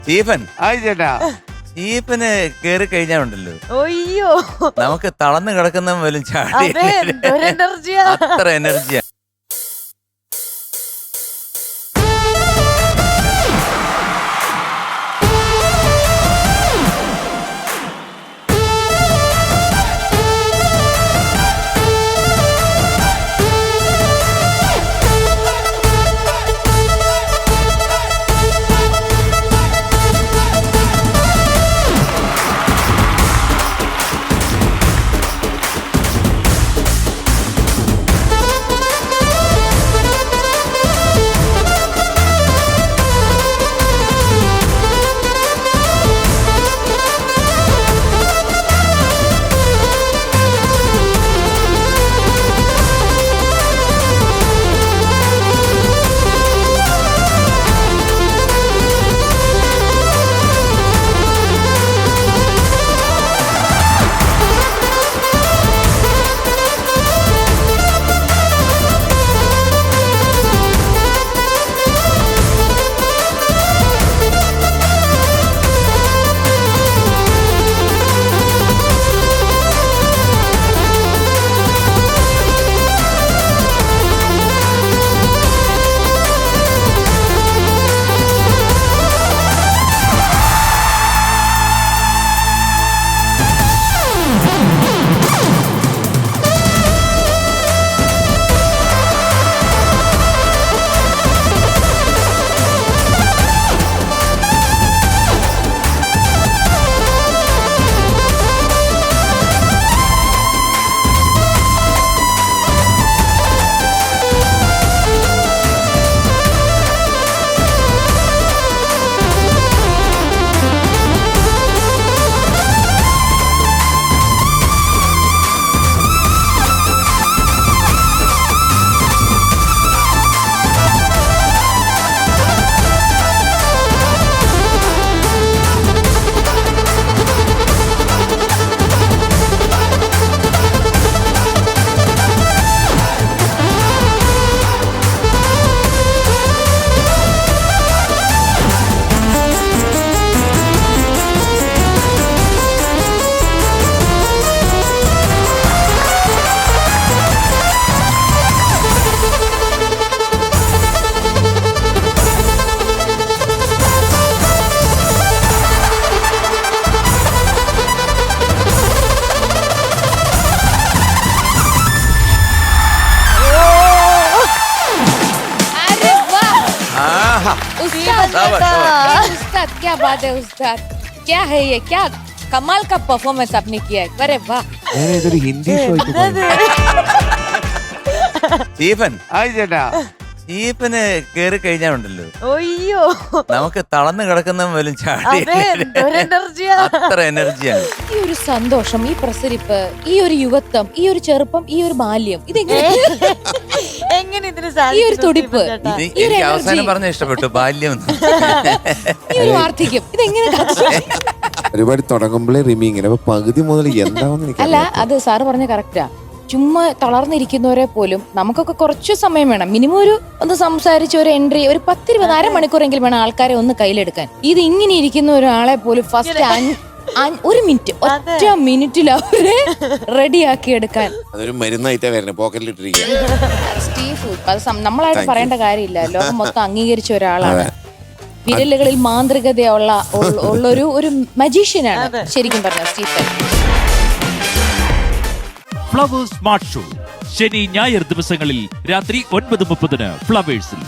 Stephen ചേട്ടാ Stephen കേറി കഴിഞ്ഞാലുണ്ടല്ലോ അയ്യോ നമുക്ക് തളർന്നു കിടക്കുന്ന പോലും ചാടി എനർജിയാ അത്ര എനർജിയാ. उस्ताद क्या बात है उस्ताद, क्या है ये, क्या कमाल का परफॉर्मेंस आपने किया है, अरे वाह. ഇതൊരു ഹിന്ദി ഷോയ്ക്ക് സ്റ്റീഫൻ ചേട്ടാ സ്റ്റീഫന് കേറി കഴിഞ്ഞാലുണ്ടല്ലോ അയ്യോ നമുക്ക് തളർന്നു കിടക്കുന്ന പോലും ചാടി എനർജിയാ അത്ര എനർജിയാണ്. ഈ ഒരു സന്തോഷം, ഈ പ്രസരിപ്പ്, ഈ ഒരു യുവത്വം, ഈ ഒരു ചെറുപ്പം, ഈ ഒരു ബാല്യം, ഇതെങ്ങനെ എങ്ങനെ ഇതിന് ഈ ഒരു തുടിപ്പ്, എനിക്ക് അവസാനം പറഞ്ഞ ഇഷ്ടപ്പെട്ടു, ബാല്യം എന്ന്. ഈ ഒരു വാർദ്ധക്യം, ഇതെങ്ങനെ പരിപാടി തുടങ്ങുമ്പോഴേ റിമി ഇങ്ങനെ അപ്പൊ പകുതി മുതൽ എന്താണെന്ന് അല്ല, അത് സാറ് പറഞ്ഞ കറക്റ്റാ. ചുമ്മാ തളർന്നിരിക്കുന്നവരെ പോലും നമുക്കൊക്കെ കുറച്ച് സമയം വേണം, മിനിമം ഒന്ന് സംസാരിച്ച് ഒരു എൻട്രി, ഒരു 10-20 അരമണിക്കൂറെങ്കിലും വേണം ആൾക്കാരെ ഒന്ന് കയ്യിലെടുക്കാൻ. ഇത് ഇങ്ങനെ ഇരിക്കുന്ന ഒരാളെ പോലും ഫസ്റ്റ് 1 മിനിറ്റ്, ഒറ്റ മിനിറ്റിൽ അവരെ റെഡിയാക്കി എടുക്കാൻ അതൊരു മരുന്നായിട്ടാ വരുന്നത്, പോക്കറ്റിലിട്ടിരിക്കുക. സ്റ്റീഫ് അത് നമ്മളായിട്ട് പറയേണ്ട കാര്യമില്ല, ലോകം മൊത്തം അംഗീകരിച്ച ഒരാളാണ്. വിരലുകളിൽ മാന്ത്രികതയുള്ള ഒരു മജീഷ്യനാണ് ശരിക്കും പറഞ്ഞ സ്റ്റീഫൻ. ഫ്ലവേഴ്സ് സ്മാർട്ട് ഷോ ശനി ഞായർ ദിവസങ്ങളിൽ രാത്രി 9:30 ഫ്ലവേഴ്സിൽ.